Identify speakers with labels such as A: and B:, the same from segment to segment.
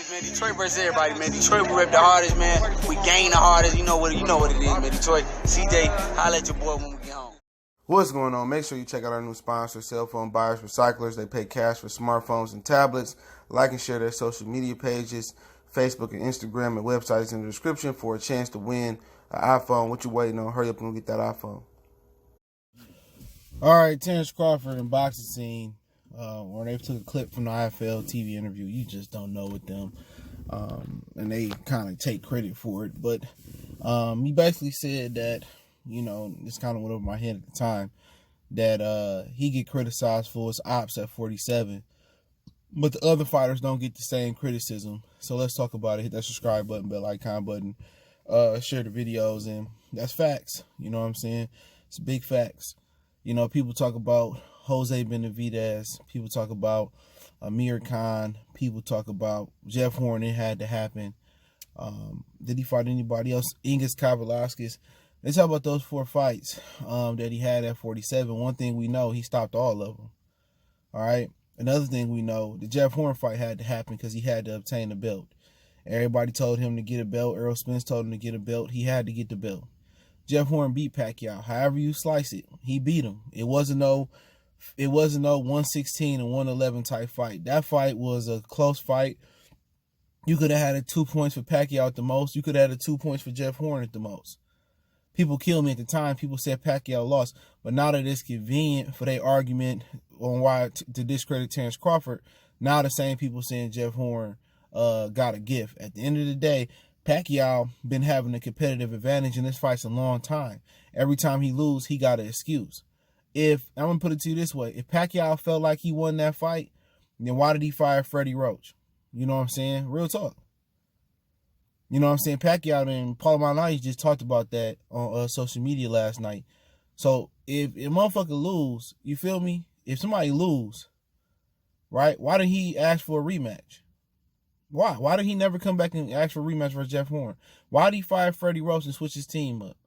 A: Man, Detroit versus everybody, man. Detroit, we rep the hardest, man. We gain the hardest. You know what it is, man. Detroit, CJ, holla at your boy when we get home.
B: What's going on? Make sure you check out our new sponsor, Cell Phone Buyers Recyclers. They pay cash for smartphones and tablets. Like and share their social media pages, Facebook and Instagram, and websites in the description for a chance to win an iPhone. What you waiting on? Hurry up and go get that iPhone. All right, Terence Crawford and boxing scene. Where they took a clip from the IFL TV interview. You just don't know with them. And they kind of take credit for it. But he basically said that, you know, this kind of went over my head at the time, that he get criticized for his ops at 47. But the other fighters don't get the same criticism. So let's talk about it. Hit that subscribe button, bell icon button, share the videos, and that's facts. You know what I'm saying? It's big facts. You know, people talk about Jose Benavidez. People talk about Amir Khan. People talk about Jeff Horn. It had to happen. Did he fight anybody else? Ingus Kavalauskas. They talk about those 4 fights that he had at 47. One thing we know, he stopped all of them. All right? Another thing we know, the Jeff Horn fight had to happen because he had to obtain a belt. Everybody told him to get a belt. Errol Spence told him to get a belt. He had to get the belt. Jeff Horn beat Pacquiao. However you slice it, he beat him. It wasn't no 116 and 111 type fight. That fight was a close fight. You could have had a 2 points for Pacquiao at the most. You could have had a 2 points for Jeff Horn at the most. People killed me at the time. People said Pacquiao lost. But now that it's convenient for their argument on why to discredit Terence Crawford, now the same people saying Jeff Horn got a gift. At the end of the day, Pacquiao been having a competitive advantage in this fight a long time. Every time he lose, he got an excuse. I'm going to put it to you this way. If Pacquiao felt like he won that fight, then why did he fire Freddie Roach? You know what I'm saying? Real talk. You know what I'm saying? Pacquiao and Paul Malignaggi just talked about that on social media last night. So if a motherfucker lose, you feel me? If somebody lose, right? Why did he ask for a rematch? Why? Why did he never come back and ask for a rematch versus Jeff Horn? Why did he fire Freddie Roach and switch his team up?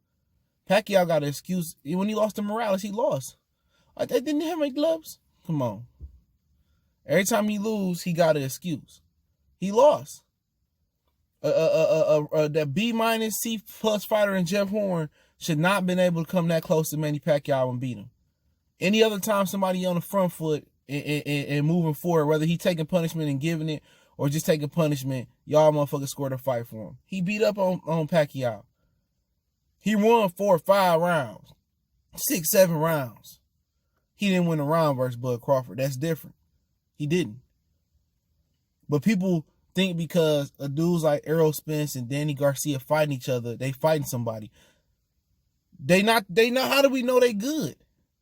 B: Pacquiao got an excuse. When he lost to Morales, he lost. They didn't have my gloves. Come on. Every time he lose, he got an excuse. He lost. That B- C+ fighter in Jeff Horn should not have been able to come that close to Manny Pacquiao and beat him. Any other time somebody on the front foot and moving forward, whether he taking punishment and giving it or just taking punishment, y'all motherfuckers scored a fight for him. He beat up on Pacquiao. He won 4 or 5 rounds, 6, 7 rounds. He didn't win a round versus Bud Crawford. That's different. He didn't. But people think because of dudes like Errol Spence and Danny Garcia fighting each other, they fighting somebody. They not. How do we know they good?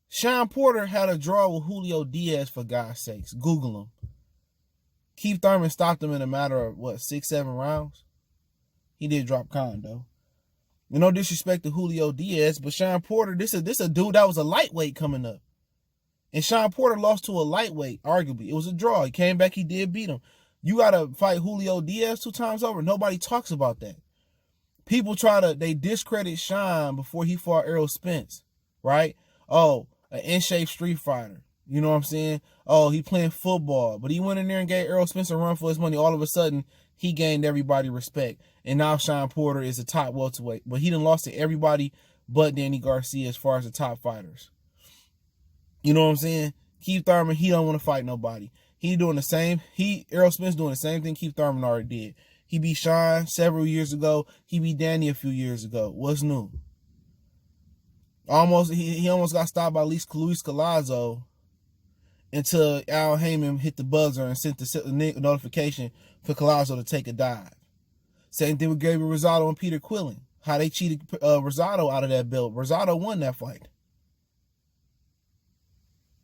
B: Shawn Porter had a draw with Julio Diaz, for God's sakes. Google him. Keith Thurman stopped him in a matter of, 6, 7 rounds? He did drop Khan, though. No disrespect to Julio Diaz, but Shawn Porter, this a dude that was a lightweight coming up. And Shawn Porter lost to a lightweight, arguably. It was a draw. He came back, he did beat him. You got to fight Julio Diaz 2 times over. Nobody talks about that. People they discredit Shawn before he fought Errol Spence, right? Oh, an in-shape street fighter. You know what I'm saying? Oh, he playing football. But he went in there and gave Errol Spence a run for his money. All of a sudden, he gained everybody respect. And now Shawn Porter is a top welterweight. But he done lost to everybody but Danny Garcia as far as the top fighters. You know what I'm saying? Keith Thurman, he don't want to fight nobody. He doing the same. Errol Spence doing the same thing Keith Thurman already did. He beat Shawn several years ago. He beat Danny a few years ago. What's new? He almost got stopped by Luis Collazo until Al Haymon hit the buzzer and sent the notification for Collazo to take a dive. Same thing with Gabriel Rosado and Peter Quillen. How they cheated Rosado out of that belt. Rosado won that fight.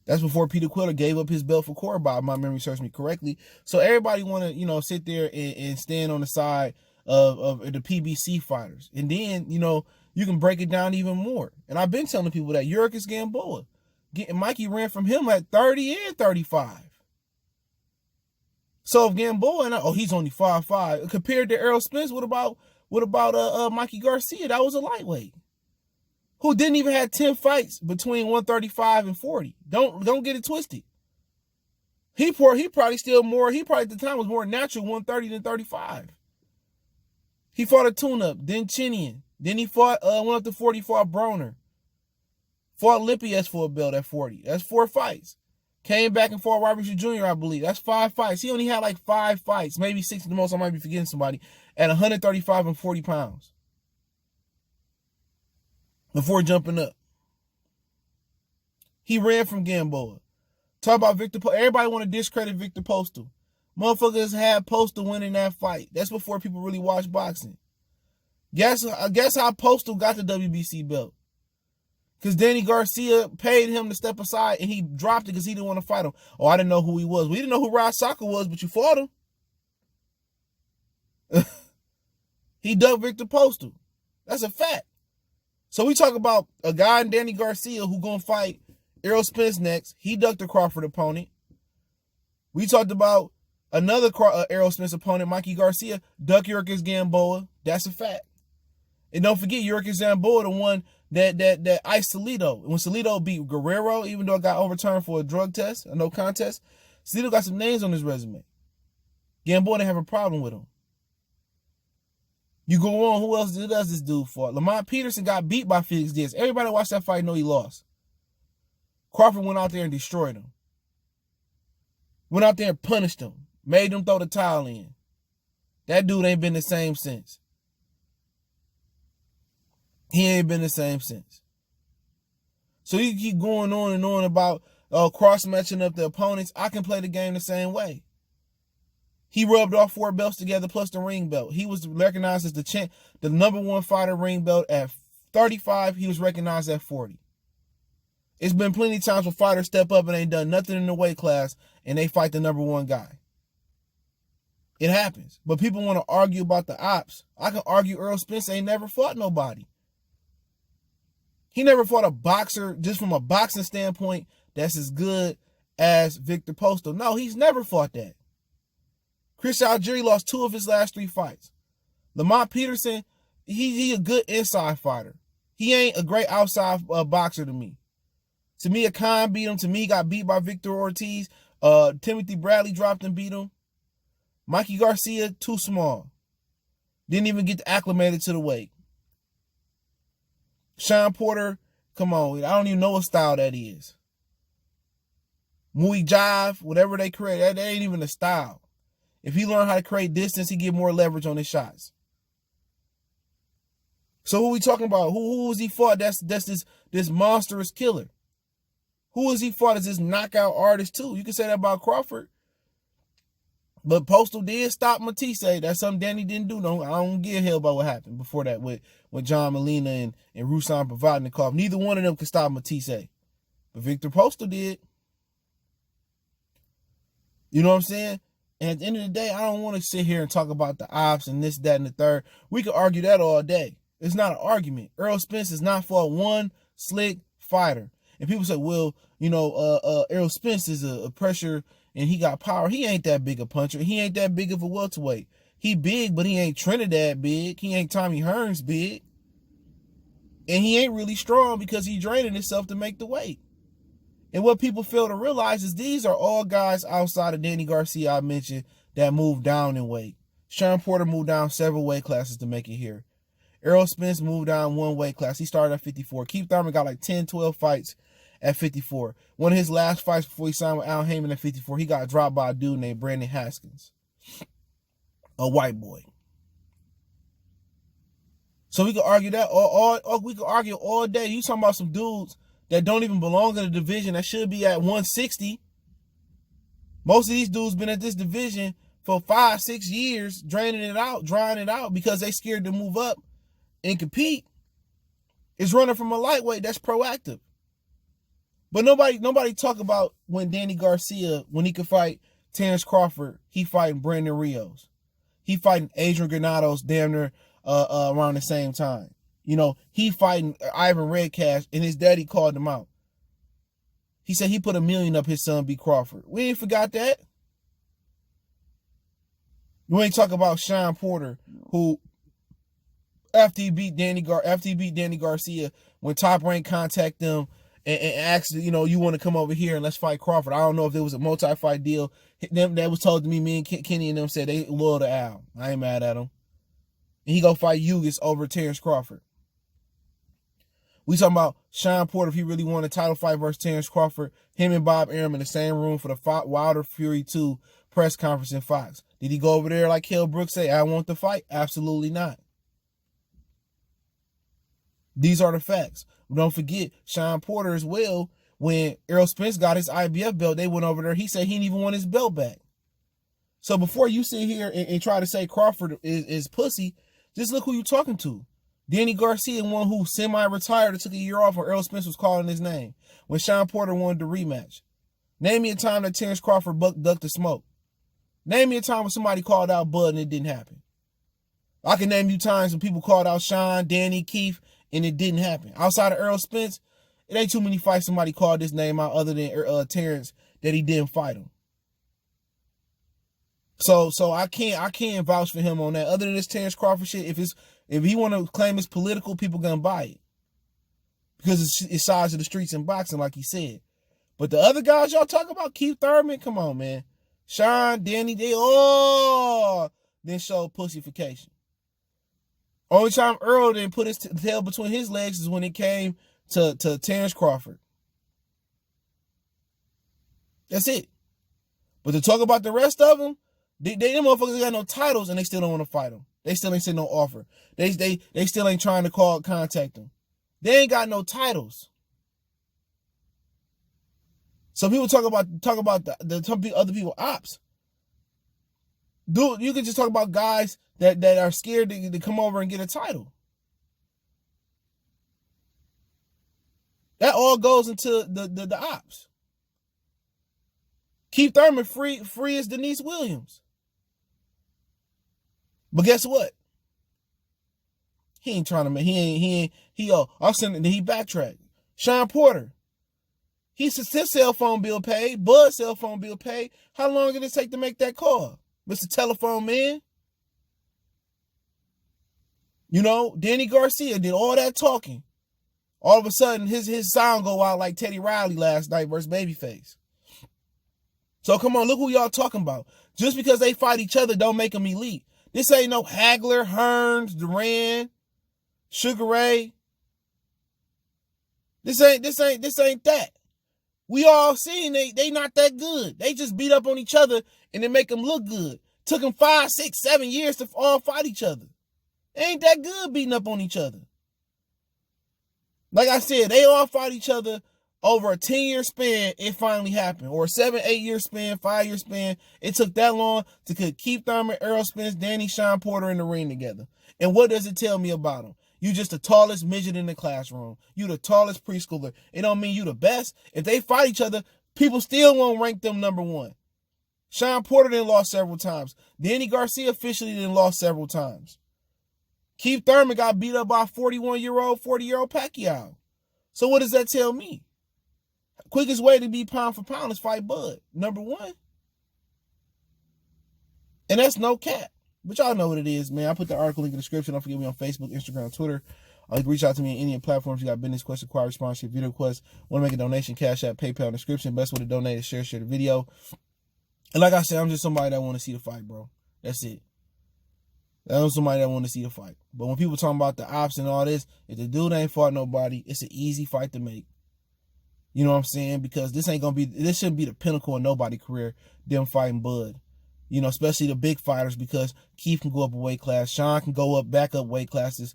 B: That's before Peter Quillen gave up his belt for Cordoba, if my memory serves me correctly. So everybody want to, sit there and stand on the side of the PBC fighters. And then, you can break it down even more. And I've been telling people that Yurikus Gamboa, Mikey ran from him at 30 and 35. So if Gamboa, he's only 5'5", compared to Errol Spence, what about Mikey Garcia? That was a lightweight who didn't even have 10 fights between 135 and 40. Don't get it twisted. He probably at the time was more natural 130 than 35. He fought a tune-up, then Chinian. Then he went up to 40, fought Broner. Fought Lipias for a belt at 40. That's 4 fights. Came back and fought Robert Jr., I believe. That's 5 fights. He only had like 5 fights, maybe 6 at the most. I might be forgetting somebody. At 135 and 40 pounds. Before jumping up. He ran from Gamboa. Talk about Victor Postal. Everybody want to discredit Victor Postal. Motherfuckers had Postal winning that fight. That's before people really watched boxing. Guess how Postal got the WBC belt? Because Danny Garcia paid him to step aside and he dropped it because he didn't want to fight him. Oh, I didn't know who he was. We didn't know who Rod Saka was, but you fought him. He ducked Victor Postal. That's a fact. So we talk about a guy in Danny Garcia who going to fight Errol Spence next. He ducked the Crawford opponent. We talked about another Errol Spence opponent, Mikey Garcia, duck Yurkis Gamboa. That's a fact. And don't forget, Yurkis Gamboa, the one that iced Salido. When Salido beat Guerrero, even though it got overturned for a drug test, a no contest, Salido got some names on his resume. Gamboa didn't have a problem with him. You go on, who else does this dude for? Lamont Peterson got beat by Felix Diaz. Everybody watched that fight know he lost. Crawford went out there and destroyed him. Went out there and punished him. Made him throw the towel in. That dude ain't been the same since. He ain't been the same since. So you keep going on and on about cross-matching up the opponents. I can play the game the same way. He rubbed all 4 belts together plus the ring belt. He was recognized as the #1 fighter ring belt at 35. He was recognized at 40. It's been plenty of times where fighters step up and ain't done nothing in the weight class and they fight the #1 guy. It happens. But people want to argue about the ops. I can argue Errol Spence ain't never fought nobody. He never fought a boxer, just from a boxing standpoint, that's as good as Victor Postal. No, he's never fought that. Chris Algieri lost 2 of his last 3 fights. Lamont Peterson, he a good inside fighter. He ain't a great outside boxer to me. To me, Khan beat him. To me, he got beat by Victor Ortiz. Timothy Bradley dropped and beat him. Mikey Garcia, too small. Didn't even get acclimated to the weight. Shawn Porter, come on. I don't even know what style that is. Muay Jive, whatever they create, that ain't even a style. If he learned how to create distance, he get more leverage on his shots. So who we talking about? Who was he fought? That's this monstrous killer. Who was he fought as this knockout artist too? You can say that about Crawford. But Postal did stop Matisse. That's something Danny didn't do. I don't give a hell about what happened before that with John Molina and Ruslan Provodnikov. Neither one of them could stop Matisse. But Victor Postal did. You know what I'm saying? And at the end of the day, I don't want to sit here and talk about the ops and this, that, and the third. We could argue that all day. It's not an argument. Errol Spence has not fought one slick fighter. And people say, well, Errol Spence is a pressure and he got power. He ain't that big a puncher. He ain't that big of a welterweight. He big, but he ain't Trinidad big. He ain't Tommy Hearns big. And he ain't really strong because he draining himself to make the weight. And what people fail to realize is these are all guys outside of Danny Garcia I mentioned that moved down in weight. Shawn Porter moved down several weight classes to make it here. Errol Spence moved down 1 weight class. He started at 54. Keith Thurman got like 10, 12 fights at 54. One of his last fights before he signed with Al Haymon at 54, he got dropped by a dude named Brandon Haskins, a white boy. So we could argue that we could argue all day. You talking about some dudes that don't even belong in the division that should be at 160. Most of these dudes been at this division for 5, 6 years, drying it out because they scared to move up and compete. It's running from a lightweight that's proactive. But nobody talk about when Danny Garcia, when he could fight Terence Crawford, he fighting Brandon Rios. He fighting Adrian Granados damn near around the same time. He fighting Ivan Redcash, and his daddy called him out. He said he put $1 million up his son beat Crawford. We ain't forgot that. We ain't talk about Shawn Porter, who after he beat Danny Garcia, when Top Rank contacted him and asked, you know, you want to come over here and let's fight Crawford. I don't know if there was a multi-fight deal. Them that was told to me and Kenny and them said they loyal to Al. I ain't mad at him. And he go fight Ugas over Terence Crawford. We talking about Shawn Porter, if he really won a title fight versus Terence Crawford, him and Bob Arum in the same room for the Wilder Fury 2 press conference in Fox. Did he go over there like Kell Brooks say, I want the fight? Absolutely not. These are the facts. Don't forget, Shawn Porter as well, when Errol Spence got his IBF belt, they went over there. He said he didn't even want his belt back. So before you sit here and try to say Crawford is pussy, just look who you're talking to. Danny Garcia, one who semi-retired and took a year off when Errol Spence was calling his name, when Shawn Porter wanted the rematch. Name me a time that Terence Crawford ducked the smoke. Name me a time when somebody called out Bud and it didn't happen. I can name you times when people called out Shawn, Danny, Keith, and it didn't happen. Outside of Errol Spence, it ain't too many fights somebody called this name out other than Terence that he didn't fight him. So I can't vouch for him on that. Other than this Terence Crawford shit, if he want to claim it's political, people gonna buy it because it's size of the streets in boxing, like he said. But the other guys y'all talk about, Keith Thurman, come on, man. Shawn, Danny, they all then showed pussification. Only time Errol didn't put his tail between his legs is when it came to Terence Crawford. That's it. But to talk about the rest of them, them motherfuckers got no titles and they still don't want to fight them. They still ain't sent no offer. They still ain't trying to contact them. They ain't got no titles. So people talk about the other people ops. Dude, you can just talk about guys that are scared to come over and get a title. That all goes into the ops. Keith Thurman free as Denise Williams. But guess what? He ain't trying to he backtracked. Shawn Porter. His cell phone bill paid. Bud's cell phone bill paid. How long did it take to make that call? Mr. Telephone Man. You know, Danny Garcia did all that talking. All of a sudden, his sound go out like Teddy Riley last night versus Babyface. So come on, look who y'all talking about. Just because they fight each other don't make them elite. This ain't no Hagler, Hearns, Duran, Sugar Ray. This ain't that. We all seen they not that good. They just beat up on each other and then make them look good. Took them 5, 6, 7 years to all fight each other. They ain't that good beating up on each other. Like I said, they all fought each other over a 10-year span. It finally happened. Or a 7, 8-year span, 5-year span. It took that long to put Keith Thurman, Errol Spence, Danny, Shawn Porter in the ring together. And what does it tell me about them? You just the tallest midget in the classroom. You the tallest preschooler. It don't mean you the best. If they fight each other, people still won't rank them number one. Shawn Porter then lost several times. Danny Garcia officially then lost several times. Keith Thurman got beat up by 41-year-old, 40-year-old Pacquiao. So what does that tell me? Quickest way to be pound for pound is fight Bud, number one. And that's no cap. But y'all know what it is, man. I put the article in the description. Don't forget me on Facebook, Instagram, Twitter. You can reach out to me on any platforms. You got business question, inquiry, sponsorship, video request. Want to make a donation, Cash App, PayPal, description. Best way to donate is share the video. And like I said, I'm just somebody that want to see the fight, bro. That's it. I'm somebody that want to see the fight. But when people talking about the ops and all this, if the dude ain't fought nobody, it's an easy fight to make. You know what I'm saying? Because this shouldn't be the pinnacle of nobody's career, them fighting Bud. You know, especially the big fighters, because Keith can go up a weight class. Shawn can go back up weight classes.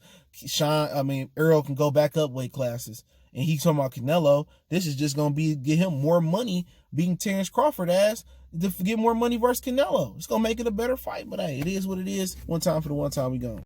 B: Errol can go back up weight classes. And he's talking about Canelo. This is just going to get him more money beating Terence Crawford ass to get more money versus Canelo. It's going to make it a better fight. But hey, it is what it is. One time for the one time we gone.